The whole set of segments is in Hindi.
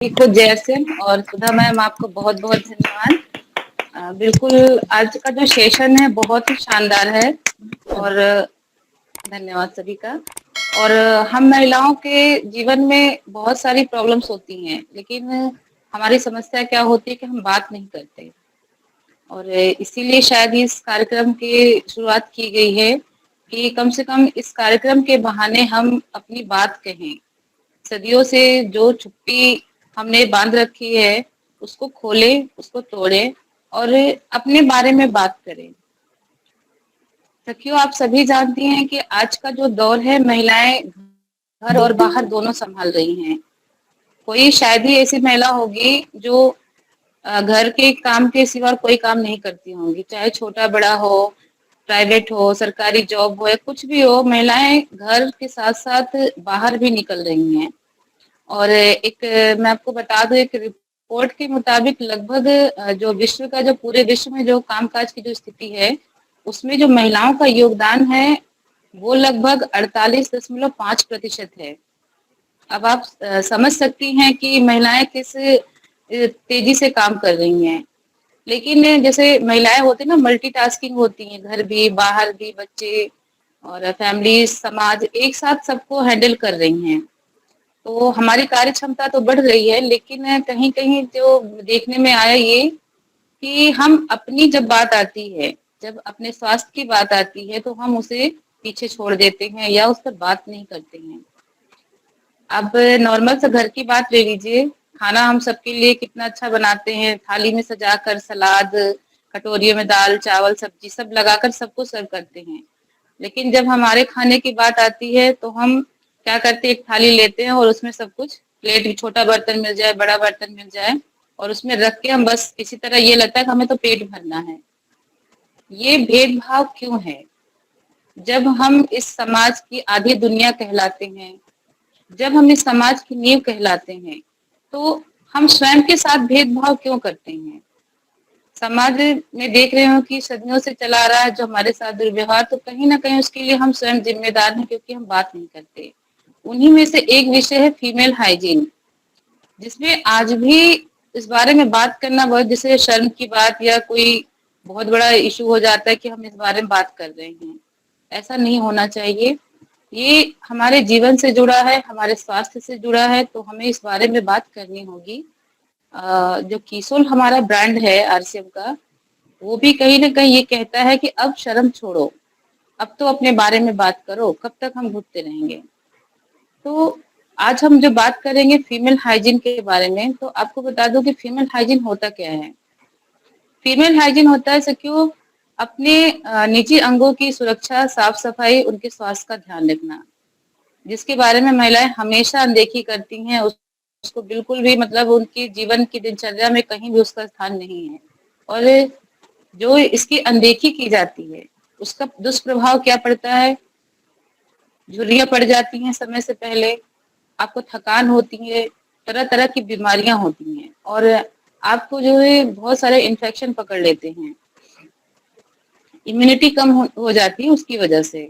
खुद जैसे और सुधा मैम आपको बहुत बहुत धन्यवाद। बिल्कुल आज का जो सेशन है बहुत ही शानदार है और धन्यवाद सभी का। और हम महिलाओं के जीवन में बहुत सारी प्रॉब्लम्स होती हैं, लेकिन हमारी समस्या क्या होती है कि हम बात नहीं करते। और इसीलिए शायद इस कार्यक्रम की शुरुआत की गई है कि कम से कम इस कार्यक्रम के बहाने हम अपनी बात कहें। सदियों से जो चुप्पी हमने बांध रखी है उसको खोले, उसको तोड़े और अपने बारे में बात करें। सखियों, आप सभी जानती हैं कि आज का जो दौर है महिलाएं घर और बाहर दोनों संभाल रही हैं। कोई शायद ही ऐसी महिला होगी जो घर के काम के सिवा कोई काम नहीं करती होंगी, चाहे छोटा बड़ा हो, प्राइवेट हो, सरकारी जॉब हो या कुछ भी हो, महिलाएं घर के साथ साथ बाहर भी निकल रही हैं। और एक मैं आपको बता दूं, एक रिपोर्ट के मुताबिक लगभग जो विश्व का जो पूरे विश्व में जो कामकाज की जो स्थिति है उसमें जो महिलाओं का योगदान है वो लगभग 48.5% है। अब आप समझ सकती हैं कि महिलाएं किस तेजी से काम कर रही हैं। लेकिन जैसे महिलाएं होती हैं ना, मल्टीटास्किंग होती हैं, घर भी बाहर भी, बच्चे और फैमिली समाज एक साथ सबको हैंडल कर रही हैं। तो हमारी कार्य क्षमता तो बढ़ रही है, लेकिन कहीं कहीं जो देखने में आया ये कि हम अपनी जब बात आती है, जब अपने स्वास्थ्य की बात आती है तो हम उसे पीछे छोड़ देते हैं या उस पर बात नहीं करते हैं। अब नॉर्मल से घर की बात ले लीजिए, खाना हम सबके लिए कितना अच्छा बनाते हैं, थाली में सजाकर सलाद, कटोरियों में दाल चावल सब्जी सब लगाकर सबको सर्व करते हैं। लेकिन जब हमारे खाने की बात आती है तो हम क्या करते हैं, एक थाली लेते हैं और उसमें सब कुछ, प्लेट, छोटा बर्तन मिल जाए बड़ा बर्तन मिल जाए, और उसमें रख के हम बस इसी तरह ये लगता है कि हमें तो पेट भरना है। ये भेदभाव क्यों है? जब हम इस समाज की आधी दुनिया कहलाते हैं, जब हम इस समाज की नींव कहलाते हैं, तो हम स्वयं के साथ भेदभाव क्यों करते हैं? समाज में देख रहे हो कि सदियों से चला आ रहा है जो हमारे साथ दुर्व्यवहार, तो कहीं ना कहीं उसके लिए हम स्वयं जिम्मेदार हैं, क्योंकि हम बात नहीं करते। उन्हीं में से एक विषय है फीमेल हाइजीन, जिसमें आज भी इस बारे में बात करना बहुत जैसे शर्म की बात या कोई बहुत बड़ा इशू हो जाता है कि हम इस बारे में बात कर रहे हैं। ऐसा नहीं होना चाहिए। ये हमारे जीवन से जुड़ा है, हमारे स्वास्थ्य से जुड़ा है, तो हमें इस बारे में बात करनी होगी। जो कीसोल हमारा ब्रांड है आरसीएम का, वो भी कहीं ना कहीं ये कहता है कि अब शर्म छोड़ो, अब तो अपने बारे में बात करो, कब तक हम घुटते रहेंगे। तो आज हम जो बात करेंगे फीमेल हाइजीन के बारे में, तो आपको बता दूं कि फीमेल हाइजीन होता क्या है। फीमेल हाइजीन होता है सखियों अपने निजी अंगों की सुरक्षा, साफ सफाई, उनके स्वास्थ्य का ध्यान रखना, जिसके बारे में महिलाएं हमेशा अनदेखी करती हैं। उसको बिल्कुल भी मतलब उनकी जीवन की दिनचर्या में कहीं भी उसका स्थान नहीं है। और जो इसकी अनदेखी की जाती है उसका दुष्प्रभाव क्या पड़ता है? झुर्रियां पड़ जाती हैं समय से पहले, आपको थकान होती है, तरह तरह की बीमारियां होती हैं और आपको जो है बहुत सारे इन्फेक्शन पकड़ लेते हैं, इम्यूनिटी कम हो जाती है उसकी वजह से।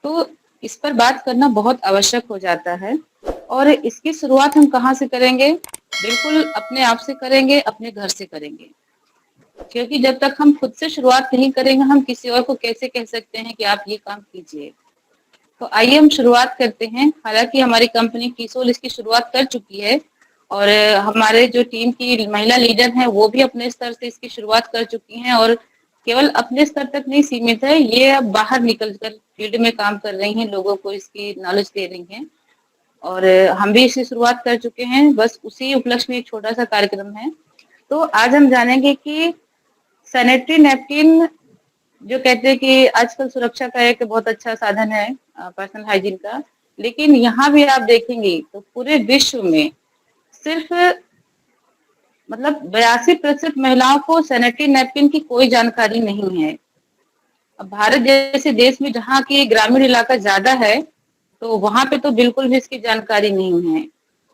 तो इस पर बात करना बहुत आवश्यक हो जाता है। और इसकी शुरुआत हम कहाँ से करेंगे? बिल्कुल अपने आप से करेंगे, अपने घर से करेंगे। क्योंकि जब तक हम खुद से शुरुआत नहीं करेंगे, हम किसी और को कैसे कह सकते हैं कि आप ये काम कीजिए। तो आइए हम शुरुआत करते हैं। हालांकि हमारी कंपनी कीसोल इसकी शुरुआत कर चुकी है और हमारे जो टीम की महिला लीडर हैं वो भी अपने स्तर से इसकी शुरुआत कर चुकी हैं, और केवल अपने स्तर तक नहीं सीमित है, ये अब बाहर निकल कर फील्ड में काम कर रही हैं, लोगों को इसकी नॉलेज दे रही हैं। और हम भी इसकी शुरुआत कर चुके हैं, बस उसी उपलक्ष्य में एक छोटा सा कार्यक्रम है। तो आज हम जानेंगे कि सैनिटरी नैपकिन, जो कहते हैं कि आजकल सुरक्षा का एक बहुत अच्छा साधन है पर्सनल हाइजीन का, लेकिन यहाँ भी आप देखेंगे तो पूरे विश्व में सिर्फ मतलब 82% महिलाओं को सैनिटरी नैपकिन की कोई जानकारी नहीं है। अब भारत जैसे देश में जहाँ की ग्रामीण इलाका ज्यादा है, तो वहां पे तो बिल्कुल भी इसकी जानकारी नहीं है।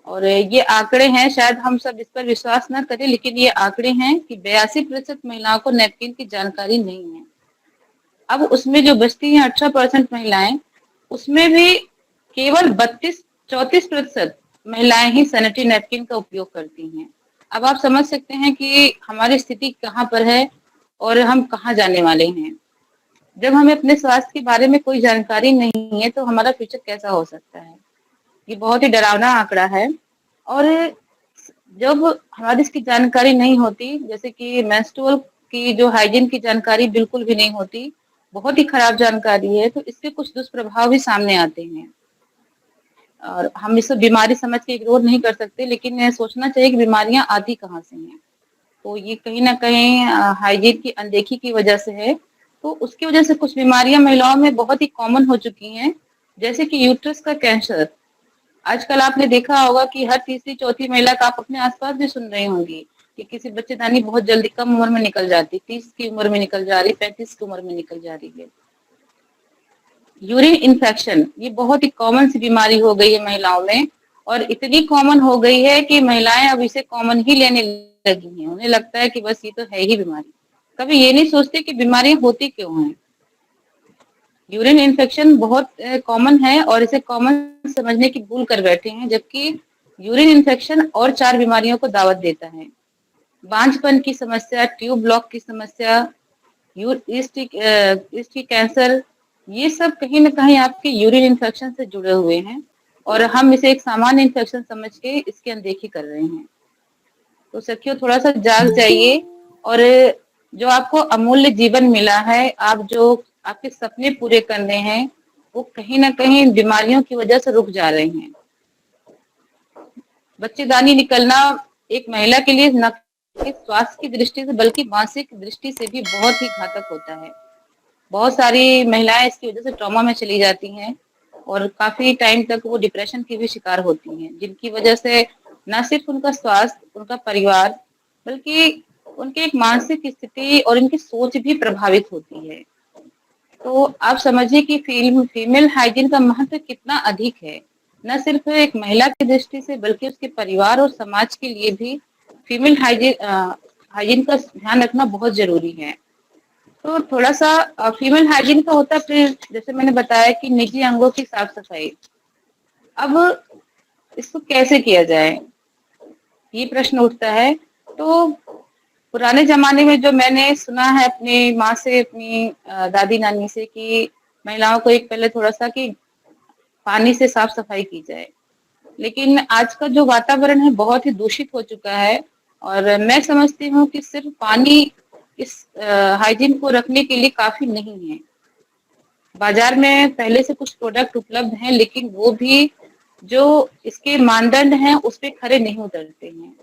और ये आंकड़े हैं, शायद हम सब इस पर विश्वास ना करें, लेकिन ये आंकड़े हैं कि 82% महिलाओं को नैपकिन की जानकारी नहीं है। अब उसमें जो बचती हैं 18% महिलाएं, उसमें भी केवल 32-34% महिलाएं ही सैनिटरी नैपकिन का उपयोग करती हैं। अब आप समझ सकते हैं कि हमारी स्थिति कहाँ पर है और हम कहाँ जाने वाले हैं। जब हमें अपने स्वास्थ्य के बारे में कोई जानकारी नहीं है तो हमारा फ्यूचर कैसा हो सकता है। ये बहुत ही डरावना आंकड़ा है। और जब हमारी इसकी जानकारी नहीं होती, जैसे कि मेंस्ट्रुअल की जो हाइजीन की जानकारी बिल्कुल भी नहीं होती, बहुत ही खराब जानकारी है, तो इसके कुछ दुष्प्रभाव भी सामने आते हैं। और हम इसे बीमारी समझ के इग्नोर नहीं कर सकते, लेकिन ये सोचना चाहिए कि बीमारियां आती कहाँ से हैं। तो ये कहीं ना कहीं हाइजीन की अनदेखी की वजह से है। तो उसकी वजह से कुछ बीमारियां महिलाओं में बहुत ही कॉमन हो चुकी हैं, जैसे कि यूट्रस का कैंसर। आजकल आपने देखा होगा कि हर तीसरी चौथी महिला का आप अपने आसपास भी सुन रही होंगी कि किसी बच्चेदानी बहुत जल्दी कम उम्र में निकल जाती, 30 की उम्र में निकल जा रही, 35 की उम्र में निकल जा रही है। यूरिन इन्फेक्शन ये बहुत ही कॉमन सी बीमारी हो गई है महिलाओं में, और इतनी कॉमन हो गई है कि महिलाएं अब इसे कॉमन ही लेने लगी हैं। उन्हें लगता है कि बस ये तो है ही बीमारी, कभी ये नहीं सोचते कि बीमारियां होती क्यों हैं। यूरिन इन्फेक्शन बहुत कॉमन है और इसे कॉमन समझने की भूल कर बैठे हैं, जबकि यूरिन इन्फेक्शन और 4 बीमारियों को दावत देता है। बांझपन की समस्या, ट्यूब ब्लॉक की समस्या, ईस्ट की कैंसर, ये सब कहीं ना कहीं आपके यूरिन इन्फेक्शन से जुड़े हुए हैं, और हम इसे एक सामान्य इन्फेक्शन समझ के इसकी अनदेखी कर रहे हैं। तो सखियों, थोड़ा सा जाग जाइए, और जो आपको अमूल्य जीवन मिला है, आप जो आपके सपने पूरे करने हैं, वो कहीं ना कहीं बीमारियों की वजह से रुक जा रहे हैं। बच्चेदानी निकलना एक महिला के लिए न सिर्फ स्वास्थ्य की दृष्टि से बल्कि मानसिक दृष्टि से भी बहुत ही घातक होता है। बहुत सारी महिलाएं इसकी वजह से ट्रॉमा में चली जाती हैं, और काफी टाइम तक वो डिप्रेशन की भी शिकार होती हैं, जिनकी वजह से न सिर्फ उनका स्वास्थ्य, उनका परिवार, बल्कि उनकी एक मानसिक स्थिति और उनकी सोच भी प्रभावित होती है। तो आप समझिए कि फीमेल हाइजीन का महत्व कितना अधिक है। न सिर्फ एक महिला की दृष्टि से बल्कि उसके परिवार और समाज के लिए भी फीमेल हाइजीन का ध्यान रखना बहुत जरूरी है। तो थोड़ा सा फीमेल हाइजीन का होता है, फिर जैसे मैंने बताया कि निजी अंगों की साफ सफाई। अब इसको कैसे किया जाए, ये प्रश्न उठता है। तो पुराने जमाने में जो मैंने सुना है अपनी माँ से, अपनी दादी नानी से, कि महिलाओं को एक पहले थोड़ा सा कि पानी से साफ सफाई की जाए। लेकिन आज का जो वातावरण है बहुत ही दूषित हो चुका है, और मैं समझती हूँ कि सिर्फ पानी इस हाइजीन को रखने के लिए काफी नहीं है। बाजार में पहले से कुछ प्रोडक्ट उपलब्ध हैं, लेकिन वो भी जो इसके मानदंड हैं उस पे खरे नहीं उतरते हैं।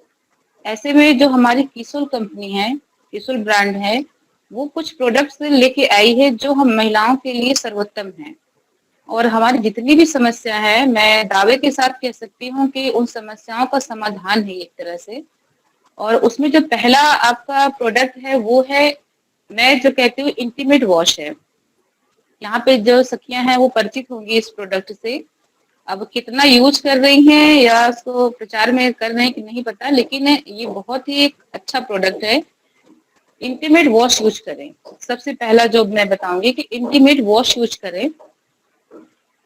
ऐसे में जो हमारी किसुल कंपनी है, किसुल ब्रांड है, वो कुछ प्रोडक्ट्स लेके आई है जो हम महिलाओं के लिए सर्वोत्तम है। और हमारी जितनी भी समस्या है, मैं दावे के साथ कह सकती हूँ कि उन समस्याओं का समाधान है एक तरह से। और उसमें जो पहला आपका प्रोडक्ट है वो है, मैं जो कहती हूँ, इंटीमेट वॉश है। यहाँ पे जो सखियां हैं वो परिचित होंगी इस प्रोडक्ट से। अब कितना यूज कर रही हैं या उसको प्रचार में कर रहे हैं कि नहीं पता, लेकिन ये बहुत ही एक अच्छा प्रोडक्ट है। इंटीमेट वॉश यूज करें। सबसे पहला जो मैं बताऊंगी कि इंटीमेट वॉश यूज करें।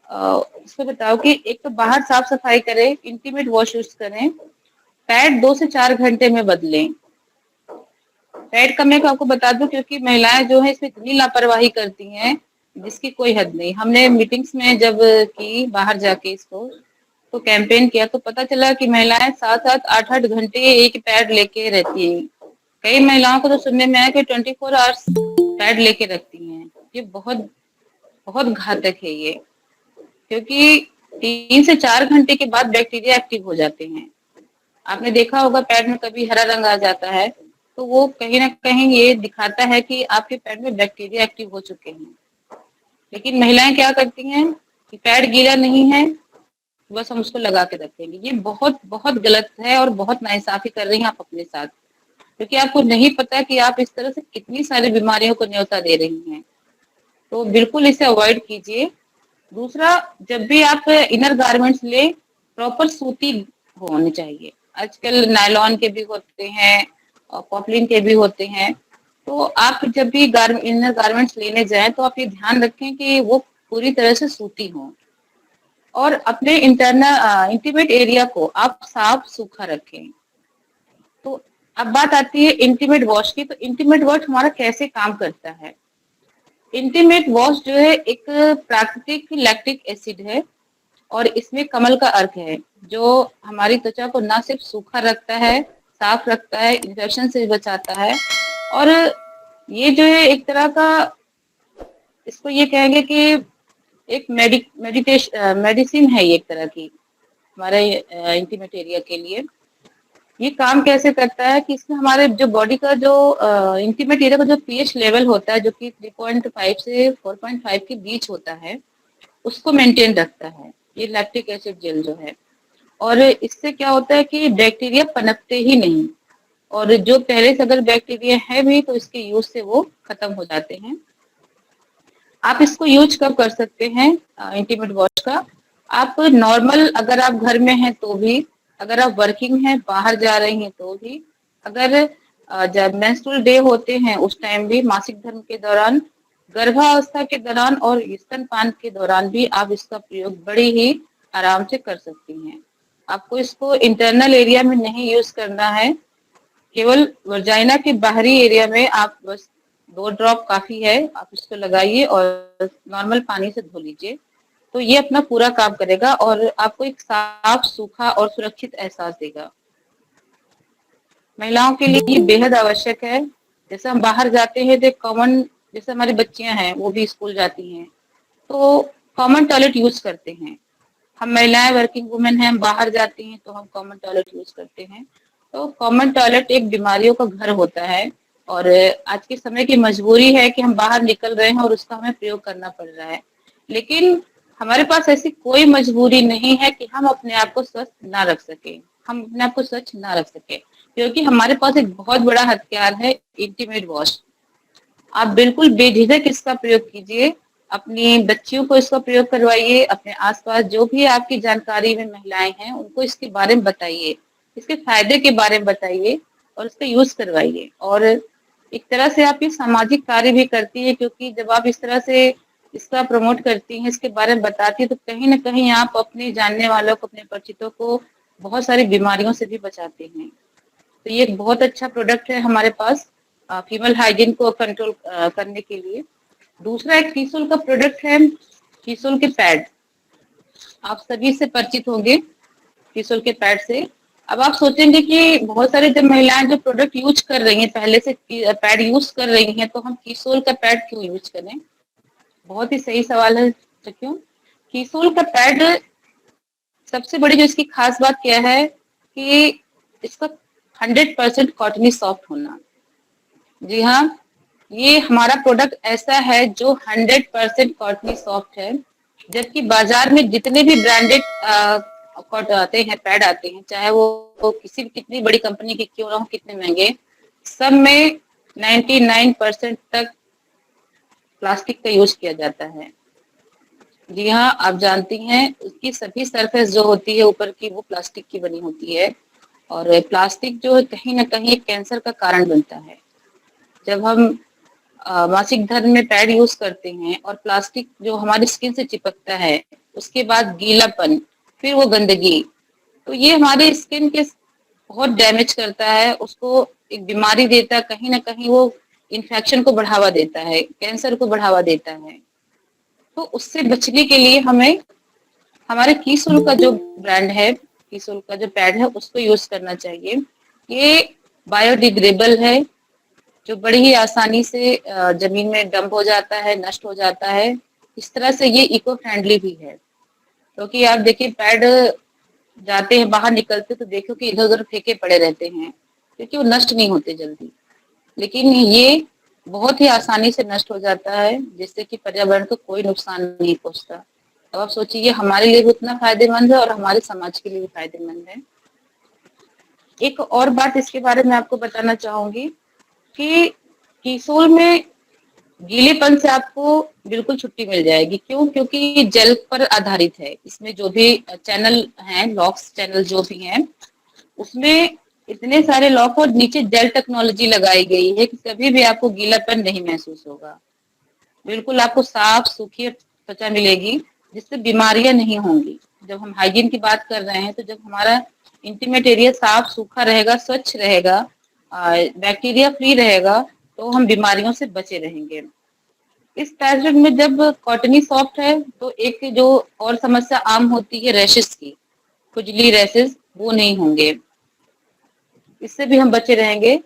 उसको बताओ कि एक तो बाहर साफ सफाई करें, इंटीमेट वॉश यूज करें, पैड 2 से 4 घंटे में बदलें। पैड का मैं आपको बता दूं, क्योंकि महिलाएं जो है इसमें इतनी लापरवाही करती हैं जिसकी कोई हद नहीं। हमने मीटिंग्स में जब की बाहर जाके इसको तो कैंपेन किया, तो पता चला कि महिलाएं 7-7, 8-8 घंटे एक पैड लेके रहती हैं। कई महिलाओं को तो सुनने में आया कि 24 आवर्स पैड लेके रखती हैं। ये बहुत बहुत घातक है ये, क्योंकि 3 से 4 घंटे के बाद बैक्टीरिया एक्टिव हो जाते हैं। आपने देखा होगा पैड में कभी हरा रंग आ जाता है, तो वो कहीं ना कहीं ये दिखाता है कि आपके पैड में बैक्टीरिया एक्टिव हो चुके हैं। लेकिन महिलाएं क्या करती हैं कि पैड गीला नहीं है, बस हम उसको लगा के रखेंगे। ये बहुत बहुत गलत है और बहुत नाइंसाफी कर रही हैं आप अपने साथ, क्योंकि आपको नहीं पता कि आप इस तरह से कितनी सारी बीमारियों को न्योता दे रही हैं। तो बिल्कुल इसे अवॉइड कीजिए। दूसरा, जब भी आप इनर गारमेंट्स ले, प्रॉपर सूती होने चाहिए। आजकल नायलॉन के भी होते हैं और पॉपलिन के भी होते हैं। तो आप जब भी इनर गारमेंट्स लेने जाएं तो आप ये ध्यान रखें कि वो पूरी तरह से सूती हो। और अपने इंटीमेट एरिया को आप साफ सूखा रखें। तो अब बात आती है इंटीमेट वॉश की। तो इंटीमेट वॉश हमारा कैसे काम करता है? इंटीमेट वॉश जो है एक प्राकृतिक लैक्टिक एसिड है और इसमें कमल का अर्क है, जो हमारी त्वचा को ना सिर्फ सूखा रखता है, साफ रखता है, इन्फेक्शन से बचाता है। और ये जो है एक तरह का, इसको ये कहेंगे कि एक मेडिसिन है ये एक तरह की हमारे इंटीमेट एरिया के लिए। ये काम कैसे करता है कि इसमें हमारे जो बॉडी का जो इंटीमेट एरिया का जो पीएच लेवल होता है, जो कि 3.5 से 4.5 के बीच होता है, उसको मेंटेन रखता है ये लैक्टिक एसिड जेल जो है। और इससे क्या होता है कि बैक्टीरिया पनपते ही नहीं, और जो पहले से अगर बैक्टीरिया है भी तो इसके यूज से वो खत्म हो जाते हैं। आप इसको यूज कब कर सकते हैं इंटीमेट वॉश का? आप नॉर्मल अगर आप घर में हैं तो भी, अगर आप वर्किंग हैं, बाहर जा रही हैं तो भी, अगर जब मेंस्ट्रुअल डे होते हैं उस टाइम भी, मासिक धर्म के दौरान, गर्भावस्था के दौरान और स्तनपान के दौरान भी आप इसका प्रयोग बड़ी ही आराम से कर सकती हैं। आपको इसको इंटरनल एरिया में नहीं यूज करना है, केवल वर्जाइना के बाहरी एरिया में आप बस 2 ड्रॉप काफी है, आप इसको लगाइए और नॉर्मल पानी से धो लीजिए। तो ये अपना पूरा काम करेगा और आपको एक साफ, सूखा और सुरक्षित एहसास देगा। महिलाओं के लिए ये बेहद आवश्यक है। जैसे हम बाहर जाते हैं तो कॉमन, जैसे हमारी बच्चियां हैं वो भी स्कूल जाती हैं तो कॉमन टॉयलेट यूज करते हैं। हम महिलाएं वर्किंग वुमेन हैं, हम बाहर जाती हैं तो हम कॉमन टॉयलेट यूज करते हैं। तो कॉमन टॉयलेट एक बीमारियों का घर होता है और आज के समय की मजबूरी है कि हम बाहर निकल रहे हैं और उसका हमें प्रयोग करना पड़ रहा है। लेकिन हमारे पास ऐसी कोई मजबूरी नहीं है कि हम अपने आप को स्वच्छ ना रख सके, हम अपने आप को स्वच्छ ना रख सके, क्योंकि हमारे पास एक बहुत बड़ा हथियार है इंटीमेट वॉश। आप बिल्कुल बेझिझक इसका प्रयोग कीजिए, अपनी बच्चियों को इसका प्रयोग करवाइए, अपने आसपास जो भी आपकी जानकारी में महिलाएं हैं उनको इसके बारे में बताइए, इसके फायदे के बारे में बताइए और इसका यूज करवाइए। और एक तरह से आप ये सामाजिक कार्य भी करती है, क्योंकि जब आप इस तरह से इसका प्रमोट करती हैं, इसके बारे में बताती है, तो कहीं ना कहीं आप अपने जानने वालों को, अपने परिचितों को बहुत सारी बीमारियों से भी बचाते हैं। तो ये एक बहुत अच्छा प्रोडक्ट है हमारे पास फीमेल हाइजीन को कंट्रोल करने के लिए। दूसरा एक कीसोल का प्रोडक्ट है, कीसोल के पैड। आप सभी से परिचित होंगे कीसोल के पैड से। अब आप सोचेंगे कि बहुत सारी जब महिलाएं जो प्रोडक्ट यूज कर रही हैं, पहले से पैड यूज कर रही हैं, तो हम कीसोल का पैड क्यों यूज करें? बहुत ही सही सवाल है। तो क्यों? कीसोल का पैड, सबसे बड़ी जो इसकी खास बात क्या है कि इसका 100% कॉटनी सॉफ्ट होना। जी हाँ, ये हमारा प्रोडक्ट ऐसा है जो 100% कॉटनी सॉफ्ट है। जबकि बाजार में जितने भी ब्रांडेड कॉट आते हैं, पैड आते हैं, चाहे वो किसी भी, कितनी बड़ी कंपनी के क्यों ना हो, कितने महंगे, सब में 99% तक प्लास्टिक का यूज किया जाता है। जी हाँ, आप जानती हैं उसकी सभी सरफेस जो होती है ऊपर की, वो प्लास्टिक की बनी होती है। और प्लास्टिक जो है कहीं ना कहीं कैंसर का कारण बनता है। जब हम मासिक धर्म में पैड यूज करते हैं और प्लास्टिक जो हमारी स्किन से चिपकता है, उसके बाद गीलापन, फिर वो गंदगी, तो ये हमारी स्किन के बहुत डैमेज करता है, उसको एक बीमारी देता है, कहीं ना कहीं वो इन्फेक्शन को बढ़ावा देता है, कैंसर को बढ़ावा देता है। तो उससे बचने के लिए हमें हमारे कीसोल का जो ब्रांड है, कीसोल का जो पैड है, उसको यूज करना चाहिए। ये बायोडिग्रेडेबल है, जो बड़ी ही आसानी से जमीन में डंप हो जाता है, नष्ट हो जाता है। इस तरह से ये इको फ्रेंडली भी है, क्योंकि आप देखिए पैड जाते हैं, बाहर निकलते तो देखो कि इधर उधर फेंके पड़े रहते हैं, क्योंकि वो नष्ट नहीं होते जल्दी। लेकिन ये बहुत ही आसानी से नष्ट हो जाता है, जिससे कि पर्यावरण को कोई नुकसान नहीं पहुंचता। अब आप सोचिए, हमारे लिए भी उतना फायदेमंद है और हमारे समाज के लिए भी फायदेमंद है। एक और बात इसके बारे में आपको बताना चाहूंगी कि कीसोल में गीलेपन से आपको बिल्कुल छुट्टी मिल जाएगी। क्यों? क्योंकि ये जेल पर आधारित है। इसमें जो भी चैनल हैं, लॉक्स चैनल जो भी हैं, उसमें इतने सारे लॉक और नीचे जेल टेक्नोलॉजी लगाई गई है कि कभी भी आपको गीलापन नहीं महसूस होगा। बिल्कुल आपको साफ सूखी त्वचा मिलेगी। जिससे बीमारियां नहीं होंगी। जब हम हाइजीन की बात कर रहे हैं तो जब हमारा इंटीमेट एरिया साफ सूखा रहेगा, स्वच्छ रहेगा, बैक्टीरिया फ्री रहेगा, तो हम बीमारियों से बचे रहेंगे। इस पैराशूट में जब कॉटनी सॉफ्ट है तो एक जो और समस्या आम होती है रैशेस की, खुजली रैशेस, वो नहीं होंगे, इससे भी हम बचे रहेंगे।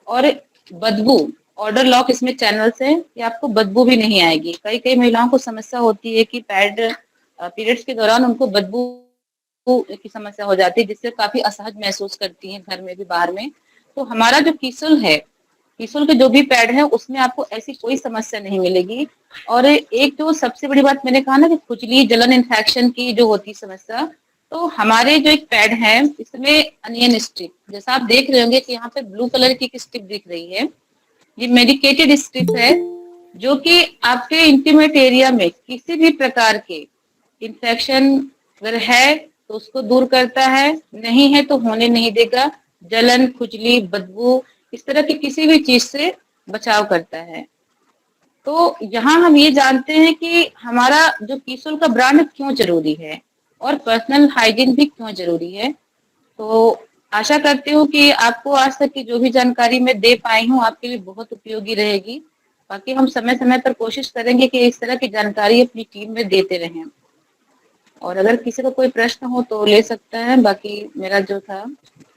और बदबू, ऑर्डर लॉक इसमें चैनल्स है कि आपको बदबू भी नहीं आएगी। कई कई महिलाओं को समस्या होती है कि पीरियड्स के दौरान उनको बदबू की समस्या हो जाती है, जिससे काफी असहज महसूस करती हैं घर में भी बाहर में। तो हमारा जो कीसुल है, कीसुल के जो भी पैड है उसमें आपको ऐसी कोई समस्या नहीं मिलेगी। और एक जो सबसे बड़ी बात मैंने कहा ना कि खुजली जलन इन्फेक्शन की जो होती समस्या, तो हमारे जो एक पैड है इसमें अनियन स्ट्रिप, जैसा आप देख रहे होंगे कि यहाँ पे ब्लू कलर की एक स्ट्रिप दिख रही है, ये मेडिकेटेड स्ट्रिप है, जो कि आपके इंटीमेट एरिया में किसी भी प्रकार के इन्फेक्शन अगर है तो उसको दूर करता है, नहीं है तो होने नहीं देगा। जलन, खुजली, बदबू, इस तरह की किसी भी चीज से बचाव करता है। तो यहाँ हम ये जानते हैं कि हमारा जो कीसुल का ब्रांड क्यों जरूरी है और पर्सनल हाइजीन भी क्यों जरूरी है। तो आशा करती हूँ कि आपको आज तक की जो भी जानकारी मैं दे पाई हूँ आपके लिए बहुत उपयोगी रहेगी। बाकी हम समय समय पर कोशिश करेंगे कि इस तरह की जानकारी अपनी टीम में देते रहें। और अगर किसी को कोई प्रश्न हो तो ले सकता है। बाकी मेरा जो था,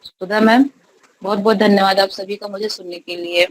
सुधा मैम, बहुत बहुत धन्यवाद आप सभी का मुझे सुनने के लिए।